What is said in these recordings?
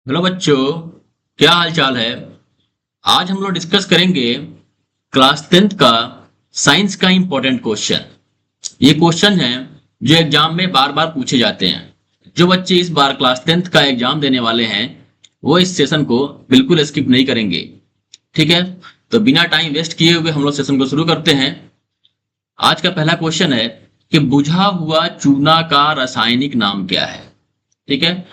Hello बच्चों, क्या हाल चाल है। आज हम लोग डिस्कस करेंगे क्लास 10th का साइंस का इंपॉर्टेंट क्वेश्चन। ये क्वेश्चन है जो एग्जाम में बार बार पूछे जाते हैं। जो बच्चे इस बार क्लास 10th का एग्जाम देने वाले हैं वो इस सेशन को बिल्कुल स्किप नहीं करेंगे। ठीक है, तो बिना टाइम वेस्ट किए हुए हम लोग सेशन को शुरू करते हैं। आज का पहला क्वेश्चन है कि बुझा हुआ चूना का रासायनिक नाम क्या है। ठीक है,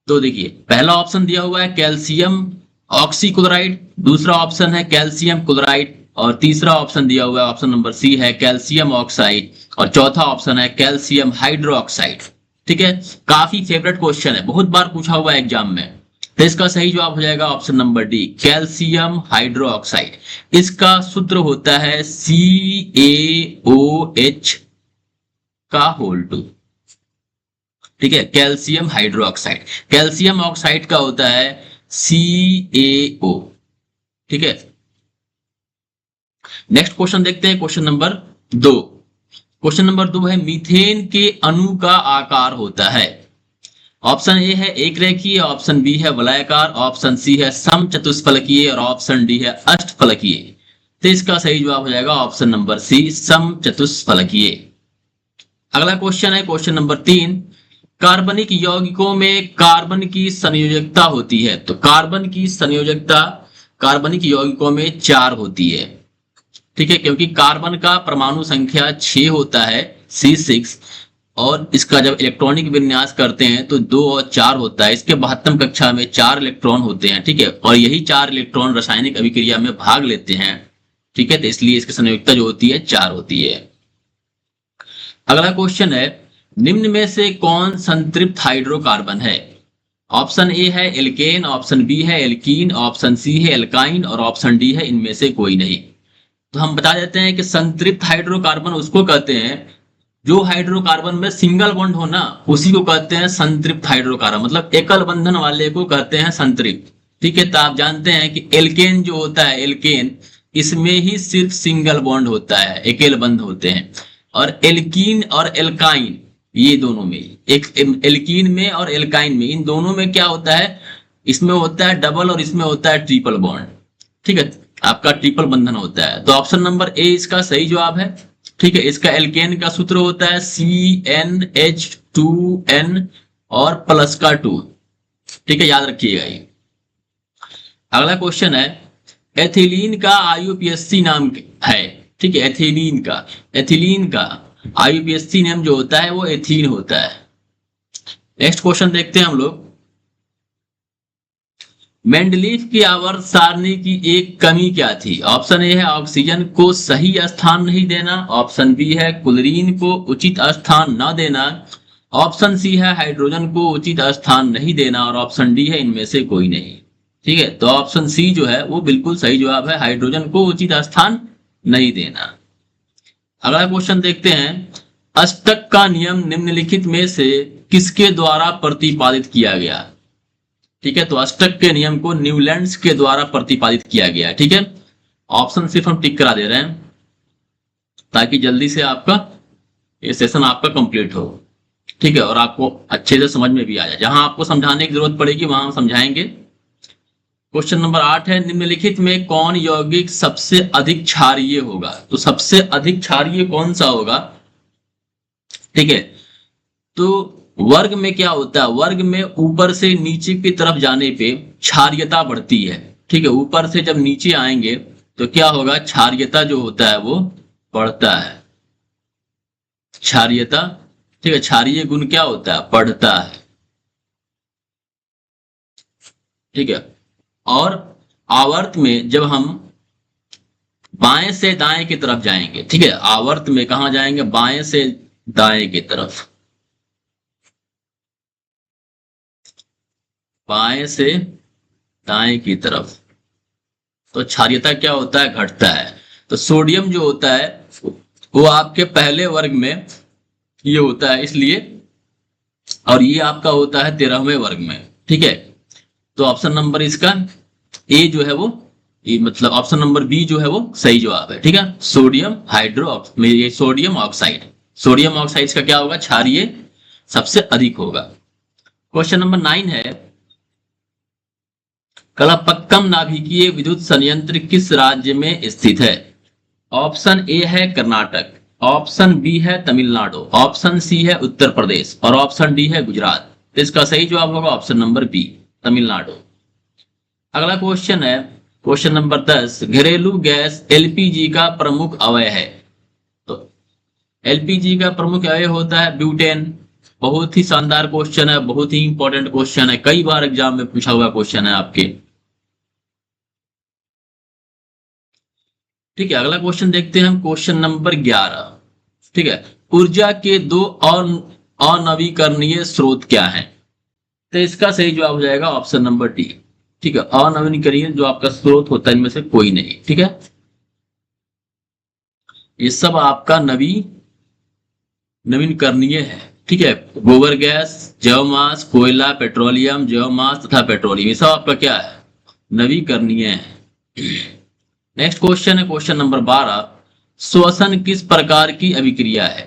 तो देखिए पहला ऑप्शन दिया हुआ है कैल्शियम ऑक्सीक्लोराइड, दूसरा ऑप्शन है कैल्शियम क्लोराइड और तीसरा ऑप्शन दिया हुआ है ऑप्शन नंबर सी है कैल्शियम ऑक्साइड और चौथा ऑप्शन है कैल्शियम हाइड्रोक्साइड। ठीक है, काफी फेवरेट क्वेश्चन है, बहुत बार पूछा हुआ है एग्जाम में। तो इसका सही जवाब हो जाएगा option number D calcium hydroxide. इसका सूत्र होता है CaOH का होल टू। ठीक है, कैल्शियम हाइड्रोक्साइड, कैल्शियम ऑक्साइड का होता है CaO। ठीक है, नेक्स्ट क्वेश्चन देखते हैं, क्वेश्चन नंबर 2। क्वेश्चन नंबर 2 है मीथेन के अणु का आकार होता है। ऑप्शन ए है एक रेखीय, ऑप्शन बी है वलयाकार, ऑप्शन सी है समचतुष्फलकीय और ऑप्शन डी है अष्टफलकीय। तो इसका सही जवाब हो जाएगा ऑप्शन नंबर सी समचतुष्फलकीय। अगला क्वेश्चन है क्वेश्चन नंबर 3। कार्बनिक यौगिकों में कार्बन की संयोजकता होती है, तो कार्बन की संयोजकता कार्बनिक यौगिकों में 4 होती है। ठीक है, क्योंकि कार्बन का परमाणु संख्या 6 होता है C6 और इसका जब इलेक्ट्रॉनिक विन्यास करते हैं तो 2 और 4 होता है। इसके 72 कक्षा में 4 इलेक्ट्रॉन होते हैं। ठीक है, और यही 4 इलेक्ट्रॉन रासायनिक अभिक्रिया में भाग लेते हैं। ठीक है, तो इसलिए इसकी संयोजकता जो होती है 4 होती है। अगला क्वेश्चन है निम्न में से कौन संतृप्त हाइड्रोकार्बन है। ऑप्शन ए है एल्केन, ऑप्शन बी है एल्कीन, ऑप्शन सी है एल्काइन और ऑप्शन डी है इनमें से कोई नहीं। तो हम बता देते हैं कि संतृप्त हाइड्रोकार्बन उसको कहते हैं जो हाइड्रोकार्बन में सिंगल बॉन्ड हो ना, उसी को कहते हैं संतृप्त हाइड्रोकार्बन, मतलब एकल बंधन वाले को कहते हैं संतृप्त। ठीक है, तो आप जानते हैं कि एल्केन जो होता है एल्केन, इसमें ही सिर्फ सिंगल बॉन्ड होता है, अकेले बंध होते हैं। और एल्कीन और एल्काइन ये दोनों में, एक एल्कीन में और एल्काइन में, इन दोनों में क्या होता है, इसमें होता है डबल और इसमें होता है ट्रिपल बॉन्ड। ठीक है, आपका ट्रिपल बंधन होता है। तो ऑप्शन नंबर ए इसका सही जवाब है। ठीक है, इसका एल्केन का सूत्र होता है CnH2n और प्लस का 2। ठीक है, याद रखिएगा ये। अगला क्वेश्चन है एथिलीन का IUPAC नाम है। ठीक है, एथिलीन का IUPAC नेम जो होता है वो एथीन होता है। नेक्स्ट क्वेश्चन देखते हैं हम लोग। मेंडलीफ की आवर्त सारणी की एक कमी क्या थी। ऑप्शन ए है ऑक्सीजन को सही स्थान नहीं देना, ऑप्शन बी है क्लोरीन को उचित स्थान न देना, ऑप्शन सी है हाइड्रोजन को उचित स्थान नहीं देना और ऑप्शन डी है इनमें से कोई नहीं। ठीक है, तो ऑप्शन सी जो है वो बिल्कुल सही जवाब है, हाइड्रोजन को उचित स्थान नहीं देना। अगला क्वेश्चन देखते हैं अष्टक का नियम निम्नलिखित में से किसके द्वारा प्रतिपादित किया गया। ठीक है, तो अष्टक के नियम को न्यूलैंड्स के द्वारा प्रतिपादित किया गया। ठीक है, ऑप्शन सिर्फ हम टिक करा दे रहे हैं ताकि जल्दी से आपका ये सेशन आपका कंप्लीट हो। ठीक है, और आपको अच्छे से समझ में भी आ जाए, जहां आपको समझाने की जरूरत पड़ेगी वहां हम समझाएंगे। क्वेश्चन नंबर 8 है निम्नलिखित में कौन यौगिक सबसे अधिक क्षारीय होगा। तो सबसे अधिक क्षारीय कौन सा होगा। ठीक है, तो वर्ग में क्या होता है, वर्ग में ऊपर से नीचे की तरफ जाने पे क्षारीयता बढ़ती है। ठीक है, ऊपर से जब नीचे आएंगे तो क्या होगा, क्षारीयता जो होता है वो बढ़ता है, क्षारीयता। ठीक है, क्षारीय गुण क्या होता है, बढ़ता है। ठीक है, और आवर्त में जब हम बाएं से दाएं की तरफ जाएंगे, ठीक है, आवर्त में कहां जाएंगे, बाएं से दाएं की तरफ, बाएं से दाएं की तरफ, तो क्षारीयता क्या होता है, घटता है। तो सोडियम जो होता है वो आपके पहले वर्ग में ये होता है इसलिए, और ये आपका होता है 13वें वर्ग में। ठीक है, तो ऑप्शन नंबर इसका ए जो है वो, ये मतलब ऑप्शन नंबर बी जो है वो सही जवाब है। ठीक है, सोडियम ये सोडियम ऑक्साइड, सोडियम ऑक्साइड का क्या होगा, क्षारीय सबसे अधिक होगा। क्वेश्चन नंबर 9 है कलपक्कम नाभिकीय विद्युत संयंत्र किस राज्य में स्थित है? ऑप्शन ए है कर्नाटक, ऑप्शन बी है तमिलनाडु, ऑप्शन सी है उत्तर प्रदेश और ऑप्शन डी है गुजरात। तो इसका सही जवाब होगा ऑप्शन नंबर बी, तमिलनाडु। अगला क्वेश्चन है क्वेश्चन नंबर 10, घरेलू गैस एलपीजी का प्रमुख अवयव है। तो एलपीजी का प्रमुख अवयव होता है ब्यूटेन। बहुत ही शानदार क्वेश्चन है, बहुत ही इंपॉर्टेंट क्वेश्चन है, कई बार एग्जाम में पूछा हुआ क्वेश्चन है आपके। ठीक है, अगला क्वेश्चन देखते हैं हम, क्वेश्चन नंबर 11। ठीक है, ऊर्जा के दो अनवीकरणीय स्रोत क्या हैं? तो इसका सही जवाब हो जाएगा ऑप्शन नंबर डी। ठीक है, अनवीकरणीय जो आपका स्रोत होता है इनमें से कोई नहीं। ठीक है, ये सब आपका नवीनकरणीय है। ठीक है, गोबर गैस, जैवमास, कोयला, पेट्रोलियम, जैवमास तथा पेट्रोलियम, ये सब आपका क्या है? नवीकरणीय है। नेक्स्ट क्वेश्चन है क्वेश्चन नंबर 12, श्वसन किस प्रकार की अभिक्रिया है?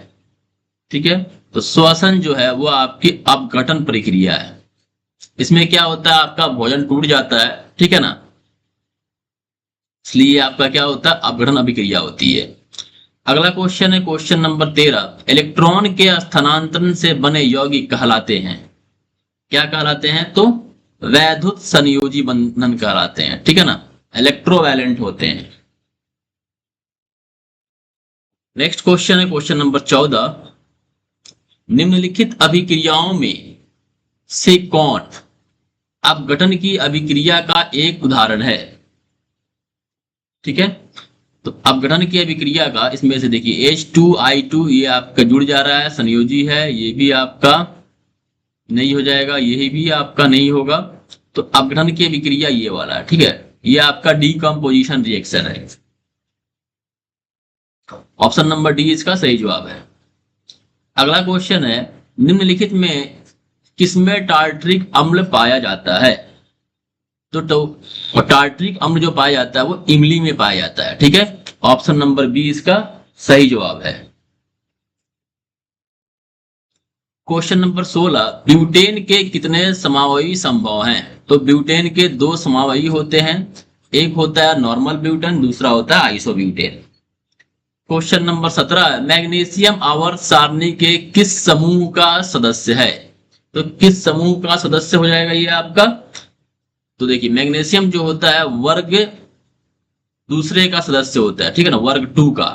ठीक है, तो श्वसन जो है वो आपकी अपघटन प्रक्रिया है। इसमें क्या होता है, आपका भोजन टूट जाता है, ठीक है ना, इसलिए आपका क्या होता है, अपघटन अभिक्रिया होती है। अगला क्वेश्चन है क्वेश्चन नंबर 13, इलेक्ट्रॉन के स्थानांतरण से बने यौगिक कहलाते हैं, क्या कहलाते हैं? तो वैद्युत संयोजी बंधन कहलाते हैं। ठीक है ना, इलेक्ट्रोवैलेंट होते हैं। नेक्स्ट क्वेश्चन है क्वेश्चन नंबर 14, निम्नलिखित अभिक्रियाओं में से कौन अपघटन की अभिक्रिया का एक उदाहरण है? ठीक है, तो अपघटन की अभिक्रिया का इसमें से देखिए H2I2 ये आपका जुड़ जा रहा है, संयोजी है, ये भी आपका नहीं हो जाएगा, यही भी आपका नहीं होगा। तो अपघटन की अभिक्रिया ये वाला है। ठीक है, ये आपका डीकम्पोजिशन रिएक्शन है। ऑप्शन नंबर डी इसका सही जवाब है। अगला क्वेश्चन है, निम्नलिखित में किसमें टार्ट्रिक अम्ल पाया जाता है? तो टार्ट्रिक अम्ल जो पाया जाता है वो इमली में पाया जाता है। ठीक है, ऑप्शन नंबर बी इसका सही जवाब है। क्वेश्चन नंबर 16, ब्यूटेन के कितने समावयवी संभव हैं? तो ब्यूटेन के दो समावयवी होते हैं, एक होता है नॉर्मल ब्यूटेन, दूसरा होता है आइसोब्यूटेन। क्वेश्चन नंबर 17, मैग्नीशियम आवर्त सारणी के किस समूह का सदस्य है? तो किस समूह का सदस्य हो जाएगा ये आपका? तो देखिए मैग्नीशियम जो होता है वर्ग दूसरे का सदस्य होता है। ठीक है ना, वर्ग 2 का,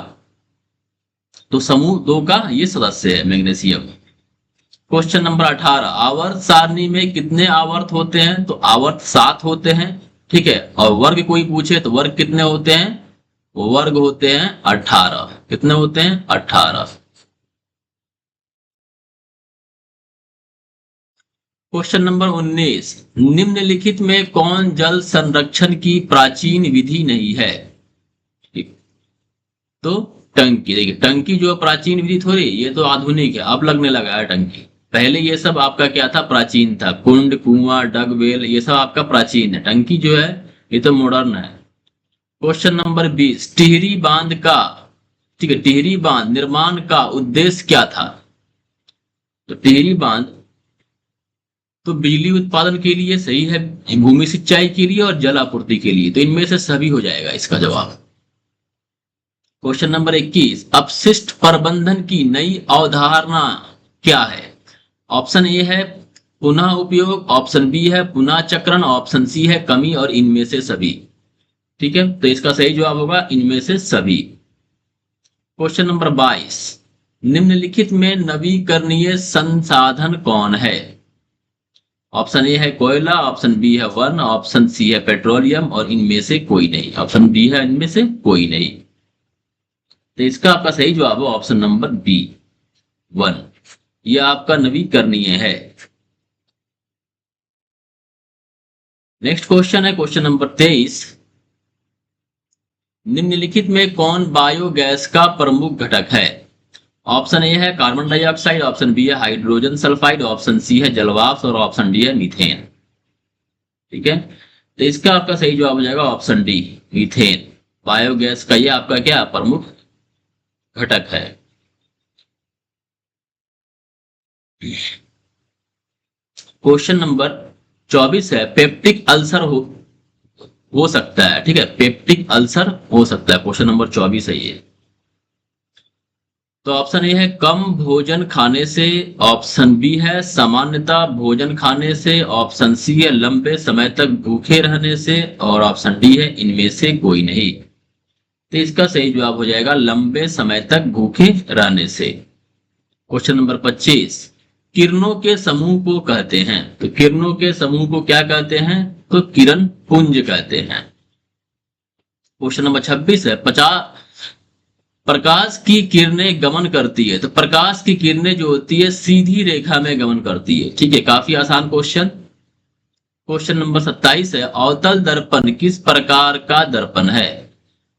तो समूह 2 का ये सदस्य है मैग्नीशियम। क्वेश्चन नंबर 18, आवर्त सारणी में कितने आवर्त होते हैं? तो आवर्त 7 होते हैं। ठीक है, और वर्ग कोई पूछे तो वर्ग कितने होते हैं? वर्ग होते हैं 18। कितने होते हैं? 18। क्वेश्चन नंबर 19, निम्नलिखित में कौन जल संरक्षण की प्राचीन विधि नहीं है? तो टंकी। देखिए टंकी जो प्राचीन विधि थोड़ी, ये तो आधुनिक है, अब लगने लगा है टंकी। पहले ये सब आपका क्या था? प्राचीन था, कुंड, कुआं, डगवेल, ये सब आपका प्राचीन है। टंकी जो है ये तो मॉडर्न है। क्वेश्चन नंबर 20, टिहरी बांध का, ठीक है, टिहरी बांध निर्माण का उद्देश्य क्या था? तो टिहरी बांध तो बिजली उत्पादन के लिए सही है, भूमि सिंचाई के लिए और जल आपूर्ति के लिए, तो इनमें से सभी हो जाएगा इसका जवाब। क्वेश्चन नंबर 21, अपशिष्ट प्रबंधन की नई अवधारणा क्या है? ऑप्शन ए है पुनः उपयोग, ऑप्शन बी है पुनः चक्रण, ऑप्शन सी है कमी और इनमें से सभी। ठीक है, तो इसका सही जवाब होगा इनमें से सभी। क्वेश्चन नंबर 22, निम्नलिखित में नवीकरणीय संसाधन कौन है? ऑप्शन ए है कोयला, ऑप्शन बी है वन, ऑप्शन सी है पेट्रोलियम और इनमें से कोई नहीं। ऑप्शन डी है इनमें से कोई नहीं। तो इसका आपका सही जवाब है ऑप्शन नंबर बी, वन। यह आपका नवीकरणीय है। नेक्स्ट क्वेश्चन है क्वेश्चन नंबर 23, निम्नलिखित में कौन बायोगैस का प्रमुख घटक है? ऑप्शन ए है कार्बन डाइऑक्साइड, ऑप्शन बी है हाइड्रोजन सल्फाइड, ऑप्शन सी है जलवाष्प और ऑप्शन डी है मीथेन। ठीक है, तो इसका आपका सही जवाब हो जाएगा ऑप्शन डी, मीथेन। बायोगैस का ये आपका क्या प्रमुख घटक है। क्वेश्चन नंबर 24 है, पेप्टिक अल्सर हो सकता है, ठीक है, पेप्टिक अल्सर हो सकता है। क्वेश्चन नंबर 24 है ये। तो ऑप्शन ए है कम भोजन खाने से, ऑप्शन बी है सामान्यतः भोजन खाने से, ऑप्शन सी है लंबे समय तक भूखे रहने से, और ऑप्शन डी है इनमें से कोई नहीं। तो इसका सही जवाब हो जाएगा लंबे समय तक भूखे रहने से। क्वेश्चन नंबर 25, किरणों के समूह को कहते हैं। तो किरणों के समूह को क्या कहते हैं? तो किरण पुंज कहते हैं। क्वेश्चन नंबर 26 है 50, प्रकाश की किरणें गमन करती है। तो प्रकाश की किरणें जो होती है सीधी रेखा में गमन करती है, ठीक है, काफी आसान क्वेश्चन। क्वेश्चन नंबर 27 है अवतल दर्पण किस प्रकार का दर्पण है?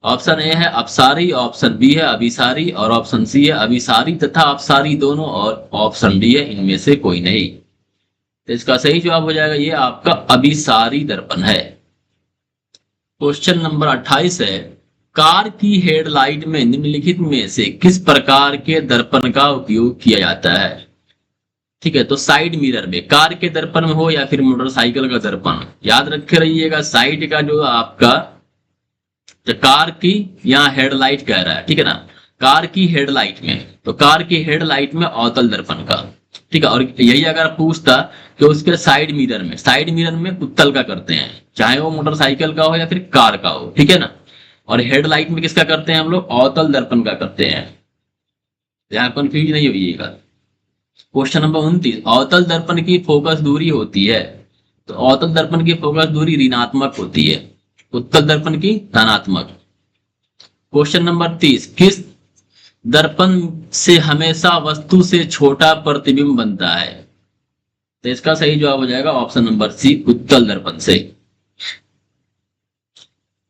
ऑप्शन ए है अपसारी, ऑप्शन बी है अभिसारी, और ऑप्शन सी है अभिसारी तथा अपसारी दोनों, और ऑप्शन डी है इनमें से कोई नहीं। तो इसका सही जवाब हो जाएगा ये आपका अभिसारी दर्पण है। क्वेश्चन नंबर 28 है कार की हेडलाइट में निम्नलिखित में से किस प्रकार के दर्पण का उपयोग किया जाता है? ठीक है, तो साइड मिरर में, कार के दर्पण में हो या फिर मोटरसाइकिल का दर्पण, याद रखे रहिएगा साइड का जो आपका, तो कार की यहाँ हेडलाइट कह रहा है, ठीक है ना, कार की हेडलाइट में, तो कार की हेडलाइट में अवतल दर्पण का, ठीक है। और यही अगर पूछता कि उसके साइड मिरर में, साइड मिरर में उत्तल का करते हैं, चाहे वो मोटरसाइकिल का हो या फिर कार का हो, ठीक है ना। और हेडलाइट में किसका करते हैं हम लोग? अवतल दर्पण का करते हैं। यहाँ कंफ्यूज नहीं होइएगा। क्वेश्चन नंबर 29, अवतल दर्पण की फोकस दूरी होती है। तो अवतल दर्पण की फोकस दूरी ऋणात्मक होती है, उत्तल दर्पण की धनात्मक। क्वेश्चन नंबर 30, किस दर्पण से हमेशा वस्तु से छोटा प्रतिबिंब बनता है? तो इसका सही जवाब हो जाएगा ऑप्शन नंबर सी, उत्तल दर्पण से।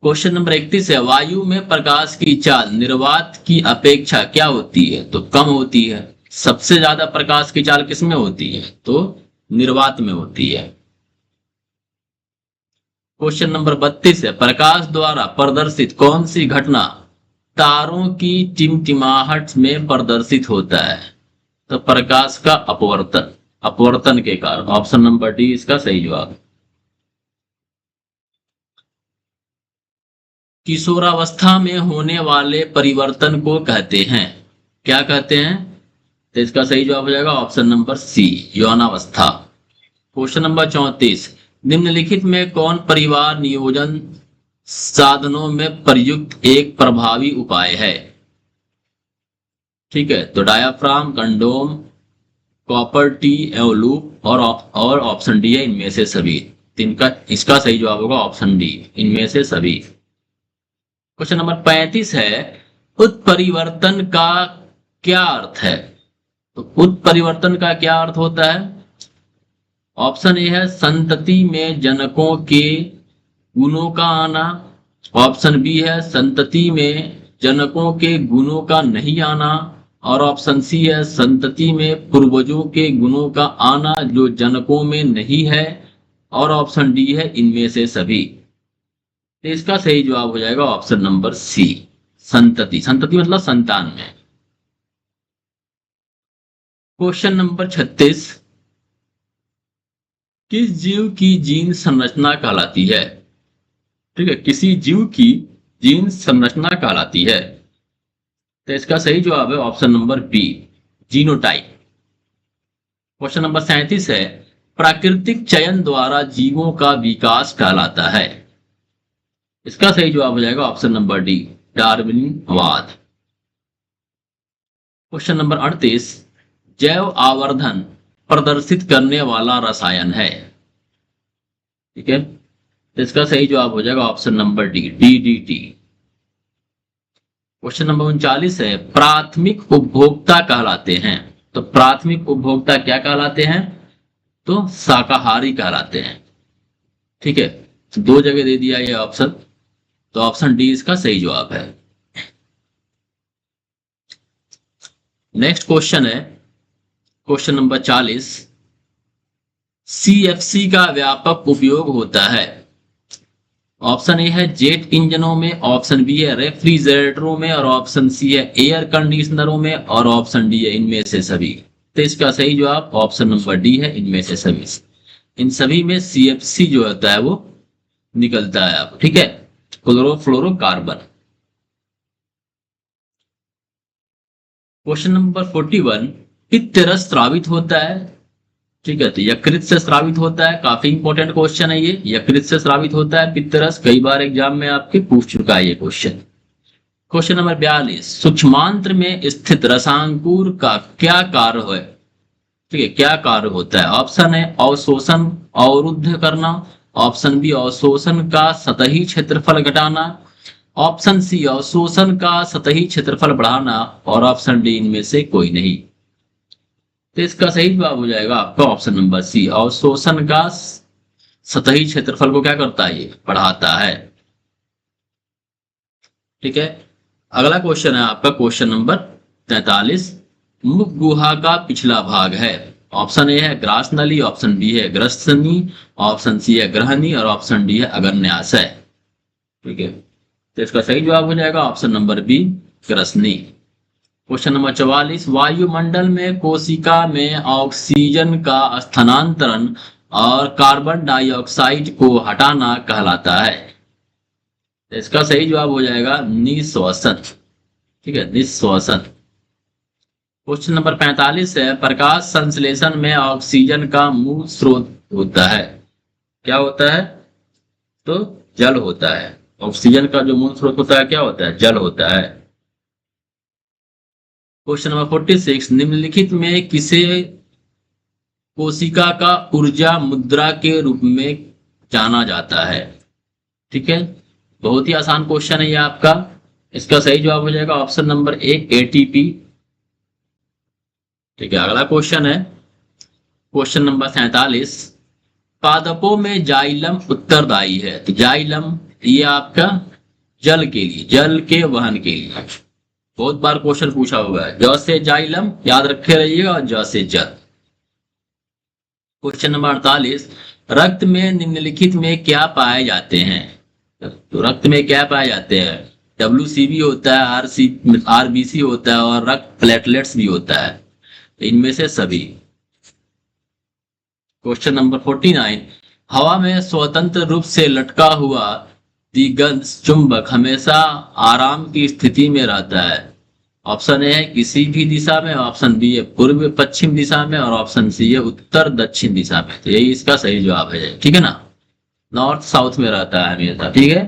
क्वेश्चन नंबर 31 है वायु में प्रकाश की चाल निर्वात की अपेक्षा क्या होती है? तो कम होती है। सबसे ज्यादा प्रकाश की चाल किसमें होती है? तो निर्वात में होती है। क्वेश्चन नंबर 32 है प्रकाश द्वारा प्रदर्शित कौन सी घटना तारों की टिमटिमाहट में प्रदर्शित होता है? तो प्रकाश का अपवर्तन, अपवर्तन के कारण। ऑप्शन नंबर डी इसका सही जवाब। किशोरावस्था में होने वाले परिवर्तन को कहते हैं, क्या कहते हैं? तो इसका सही जवाब हो जाएगा ऑप्शन नंबर सी, यौनावस्था। क्वेश्चन नंबर 34, निम्नलिखित में कौन परिवार नियोजन साधनों में प्रयुक्त एक प्रभावी उपाय है? ठीक है, तो डायाफ्राम, कंडोम, कॉपर टी, एवलूप, और ऑप्शन डी है इनमें से सभी। इनका इसका सही जवाब होगा ऑप्शन डी, इनमें से सभी। क्वेश्चन नंबर 35 है उत्परिवर्तन का क्या अर्थ है? तो उत्परिवर्तन का क्या अर्थ होता है? ऑप्शन ए है संतति में जनकों के गुणों का आना, ऑप्शन बी है संतति में जनकों के गुणों का नहीं आना, और ऑप्शन सी है संतति में पूर्वजों के गुणों का आना जो जनकों में नहीं है, और ऑप्शन डी है इनमें से सभी। तो इसका सही जवाब हो जाएगा ऑप्शन नंबर सी, संतति। संतति मतलब संतान में। क्वेश्चन नंबर 36, किस जीव की जीन संरचना कहलाती है? ठीक है, किसी जीव की जीन संरचना कहलाती है। तो इसका सही जवाब है option number B, genotype. Question number 37 है प्राकृतिक चयन द्वारा जीवों का विकास कहलाता है। इसका सही जवाब हो जाएगा ऑप्शन नंबर डी, डार्विनवाद। क्वेश्चन नंबर 38, जैव आवर्धन प्रदर्शित करने वाला रसायन है। ठीक है, तो इसका सही जवाब हो जाएगा option number D, DDT. Question number 39 है प्राथमिक उपभोक्ता कहलाते हैं। तो प्राथमिक उपभोक्ता क्या कहलाते हैं? तो शाकाहारी कहलाते हैं। ठीक है, दो जगह दे दिया ये ऑप्शन, तो ऑप्शन डी इसका सही जवाब है। नेक्स्ट क्वेश्चन है क्वेश्चन नंबर 40, सीएफसी का व्यापक उपयोग होता है। ऑप्शन ए है जेट इंजनों में, ऑप्शन बी है रेफ्रिजरेटरों में, और ऑप्शन सी है एयर कंडीशनरों में, और ऑप्शन डी है इनमें से सभी। तो इसका सही जवाब ऑप्शन नंबर डी है, इनमें से सभी। इन सभी में सीएफसी जो होता है वो निकलता है अब, ठीक है, क्लोरोफ्लोरोकार्बन। क्वेश्चन नंबर 41, पित्त रस स्रावित होता है, ठीक है, तो यकृत से स्रावित होता है। काफी इंपॉर्टेंट क्वेश्चन है ये, यकृत से स्रावित होता है पित्त रस, कई बार एग्जाम में आपके पूछ चुका है ये क्वेश्चन। क्वेश्चन नंबर 42, सूक्ष्मांत्र में स्थित रसांकुर का क्या कार्य है, ठीक है, क्या कार्य होता है। ऑप्शन है अवशोषण अवरुद्ध करना, ऑप्शन बी अवशोषण का सतही क्षेत्रफल घटाना, ऑप्शन सी अवशोषण का सतही क्षेत्रफल बढ़ाना, और ऑप्शन डी इनमें से कोई नहीं। तो इसका सही जवाब हो जाएगा आपका ऑप्शन नंबर सी, अवशोषण का सतही क्षेत्रफल को क्या करता है, ये बढ़ाता है। ठीक है, अगला क्वेश्चन है आपका क्वेश्चन नंबर 43, मुख गुहा का पिछला भाग है। ऑप्शन ए है ग्रास नली, ऑप्शन बी है ग्रस्तनी, ऑप्शन सी है ग्रहणी, और ऑप्शन डी है अग्न्याशय। ठीक है, तो इसका सही जवाब हो जाएगा ऑप्शन नंबर बी, ग्रसनी। क्वेश्चन नंबर 44, वायुमंडल में कोशिका में ऑक्सीजन का स्थानांतरण और कार्बन डाइऑक्साइड को हटाना कहलाता है। तो इसका सही जवाब हो जाएगा निःश्वसन। ठीक है, निःश्वसन। क्वेश्चन नंबर 45 है, प्रकाश संश्लेषण में ऑक्सीजन का मूल स्रोत होता है, क्या होता है, तो जल होता है। ऑक्सीजन का जो मूल स्रोत होता है क्या होता है, जल होता है। क्वेश्चन नंबर 46, निम्नलिखित में किसे कोशिका का ऊर्जा मुद्रा के रूप में जाना जाता है। ठीक है, बहुत ही आसान क्वेश्चन है ये आपका। इसका सही जवाब हो जाएगा ऑप्शन नंबर ए, एटीपी। ठीक है, अगला क्वेश्चन है क्वेश्चन नंबर 47, पादपों में जाइलम उत्तरदायी है। तो जाइलम ये आपका जल के लिए, जल के वहन के लिए, बहुत बार क्वेश्चन पूछा हुआ है। ज से जाइलम याद रखे रहिएगा, और ज से जल। क्वेश्चन नंबर 48, रक्त में निम्नलिखित में क्या पाए जाते हैं। तो रक्त में क्या पाए जाते हैं, WCB होता है, RBC होता है, और रक्त प्लेटलेट्स भी होता है, तो इनमें से सभी। क्वेश्चन नंबर 49, हवा में स्वतंत्र रूप से लटका हुआ द्विगंश चुंबक हमेशा आराम की स्थिति में रहता है। ऑप्शन ए है किसी भी दिशा में, ऑप्शन बी है पूर्व पश्चिम दिशा में, और ऑप्शन सी है उत्तर दक्षिण दिशा में। तो यही इसका सही जवाब है, ठीक है ना, नॉर्थ साउथ में रहता है हमेशा। ठीक है,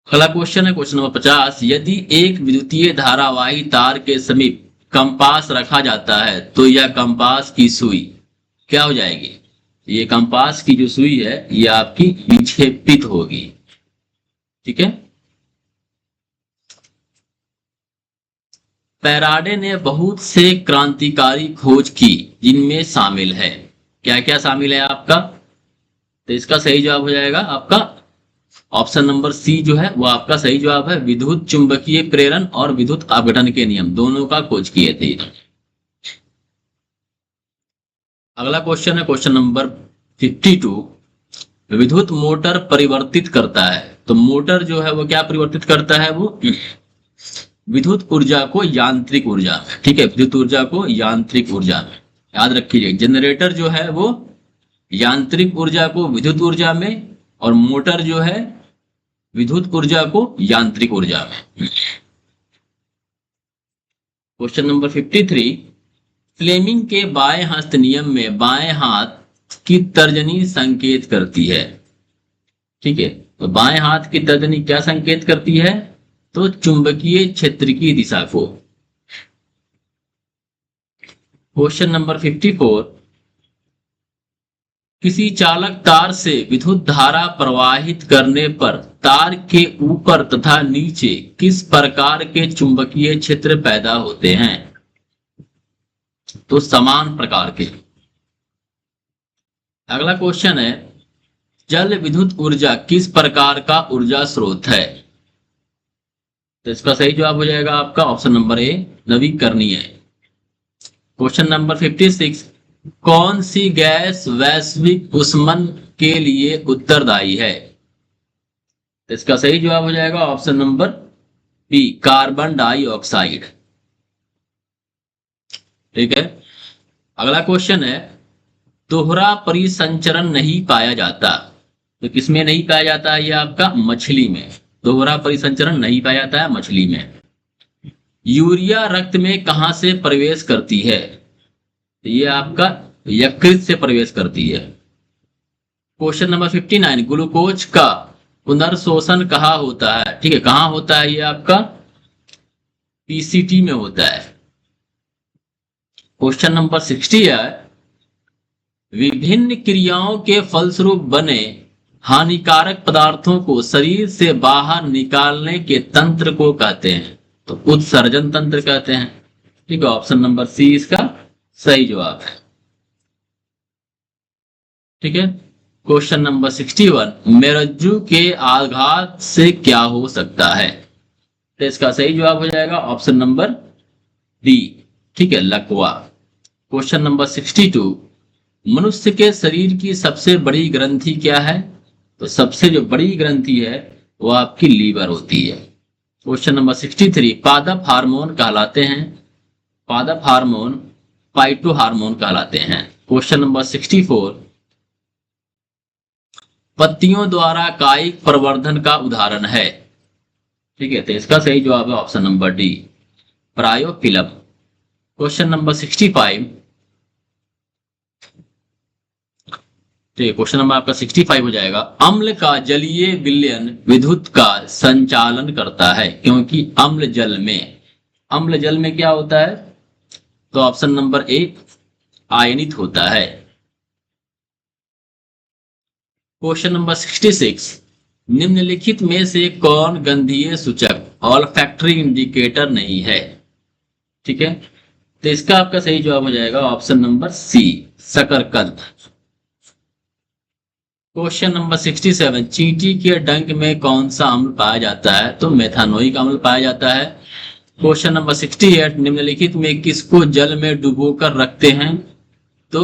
अगला क्वेश्चन है क्वेश्चन नंबर 50, यदि एक विद्युतीय धारावाही तार के समीप कंपास रखा जाता है तो यह कंपास की सुई क्या हो जाएगी। ये कंपास की जो सुई है ये आपकी विक्षेपित होगी। ठीक है, फैराडे ने बहुत से क्रांतिकारी खोज की, जिनमें शामिल है, क्या क्या शामिल है आपका। तो इसका सही जवाब हो जाएगा आपका ऑप्शन नंबर सी जो है वो आपका सही जवाब है, विद्युत चुंबकीय प्रेरण और विद्युत अपघटन के नियम दोनों का खोज किए थे। अगला क्वेश्चन है क्वेश्चन नंबर 52, विद्युत मोटर परिवर्तित करता है। तो मोटर जो है वो क्या परिवर्तित करता है, वो विद्युत ऊर्जा को यांत्रिक ऊर्जा में। ठीक है, विद्युत ऊर्जा को यांत्रिक ऊर्जा में, याद रखिए। जनरेटर जो है वो यांत्रिक ऊर्जा को विद्युत ऊर्जा में, और मोटर जो है विद्युत ऊर्जा को यांत्रिक ऊर्जा में। क्वेश्चन नंबर 53, फ्लेमिंग के बाएं हस्त नियम में बाएं हाथ की तर्जनी संकेत करती है। ठीक है, तो बाएं हाथ की तर्जनी क्या संकेत करती है, तो चुंबकीय क्षेत्र की दिशा को। क्वेश्चन नंबर 54, किसी चालक तार से विद्युत धारा प्रवाहित करने पर तार के ऊपर तथा नीचे किस प्रकार के चुंबकीय क्षेत्र पैदा होते हैं। तो समान प्रकार के। अगला क्वेश्चन है, जल विद्युत ऊर्जा किस प्रकार का ऊर्जा स्रोत है। तो इसका सही जवाब हो जाएगा आपका ऑप्शन नंबर ए, नवीकरणीय। क्वेश्चन नंबर 56, कौन सी गैस वैश्विक ऊष्मन के लिए उत्तरदायी है। तो इसका सही जवाब हो जाएगा option number B, carbon dioxide. ठीक है, अगला क्वेश्चन है दोहरा परिसंचरण नहीं पाया जाता। तो किसमें नहीं पाया जाता है? ये आपका मछली में दोहरा परिसंचरण नहीं पाया जाता है, मछली में। यूरिया रक्त में कहां से प्रवेश करती है? तो ये आपका यकृत से प्रवेश करती है। क्वेश्चन नंबर 59, ग्लूकोज का पुनर्शोषण कहाँ होता है? ठीक है, कहाँ होता है? ये आपका पीसीटी में होता है। क्वेश्चन नंबर 60 है, विभिन्न क्रियाओं के फलस्वरूप बने हानिकारक पदार्थों को शरीर से बाहर निकालने के तंत्र को कहते हैं। तो उत्सर्जन तंत्र कहते हैं। ठीक है, ऑप्शन नंबर सी इसका सही जवाब है। ठीक है, क्वेश्चन नंबर 61, मेरज्जू के आघात से क्या हो सकता है? तो इसका सही जवाब हो जाएगा ऑप्शन नंबर डी। ठीक है, लकवा। क्वेश्चन नंबर 62, मनुष्य के शरीर की सबसे बड़ी ग्रंथि क्या है? तो सबसे जो बड़ी ग्रंथि है वो आपकी लीवर होती है। क्वेश्चन नंबर 63, पादप हार्मोन कहलाते हैं? पादप हार्मोन फाइटो हार्मोन कहलाते हैं। क्वेश्चन नंबर 64, पत्तियों द्वारा कायिक प्रवर्धन का उदाहरण है? ठीक है, तो इसका सही जवाब है ऑप्शन नंबर डी, प्रायोफिलम। क्वेश्चन नंबर 65, ठीक है, क्वेश्चन नंबर आपका 65 हो जाएगा, अम्ल का जलीय विलयन विद्युत का संचालन करता है क्योंकि अम्ल जल में क्या होता है? तो ऑप्शन नंबर ए, आयनित होता है। क्वेश्चन नंबर 66, निम्नलिखित में से कौन गंधीय सूचक ऑल्फैक्टरी इंडिकेटर नहीं है? ठीक है, तो इसका आपका सही जवाब हो जाएगा ऑप्शन नंबर सी, शकरकंद। क्वेश्चन नंबर 67, चींटी के डंक में कौन सा अम्ल पाया जाता है? तो मेथानोइक अम्ल पाया जाता है। क्वेश्चन नंबर 68, निम्नलिखित में किसको जल में डुबोकर रखते हैं? तो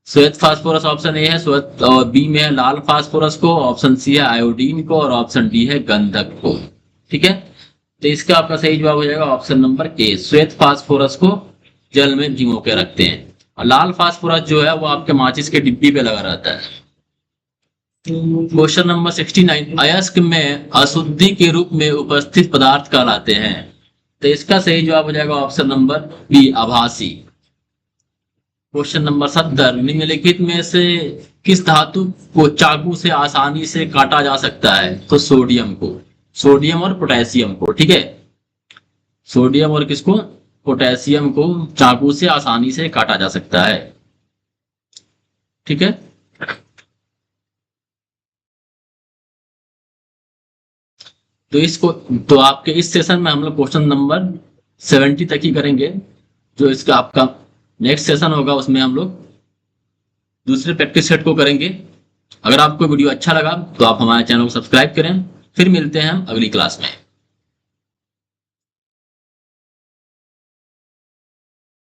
श्वेत फास्फोरस ऑप्शन ए है, श्वेत, और बी में है लाल फास्फोरस को, ऑप्शन सी है आयोडीन को, और ऑप्शन डी है गंधक को। ठीक है, तो इसका आपका सही जवाब हो जाएगा ऑप्शन नंबर ए, श्वेत फास्फोरस को जल में भिगो के रखते हैं। और लाल फास्फोरस जो है वो आपके माचिस के डिब्बी पे लगा रहता है। क्वेश्चन नंबर 69, अयस्क में अशुद्धि के रूप में उपस्थित पदार्थ कहलाते हैं? तो इसका सही जवाब हो जाएगा ऑप्शन नंबर बी, आभासी। क्वेश्चन नंबर 70, निम्नलिखित में से किस धातु को चाकू से आसानी से काटा जा सकता है? तो सोडियम को, सोडियम और पोटेशियम को। ठीक है, सोडियम और किसको? पोटेशियम को चाकू से आसानी से काटा जा सकता है। ठीक है, तो इसको, तो आपके इस सेशन में हम लोग क्वेश्चन नंबर 70 तक ही करेंगे। जो इसका आपका नेक्स्ट सेशन होगा उसमें हम लोग दूसरे प्रैक्टिस सेट को करेंगे। अगर आपको वीडियो अच्छा लगा तो आप हमारे चैनल को सब्सक्राइब करें। फिर मिलते हैं हम अगली क्लास में।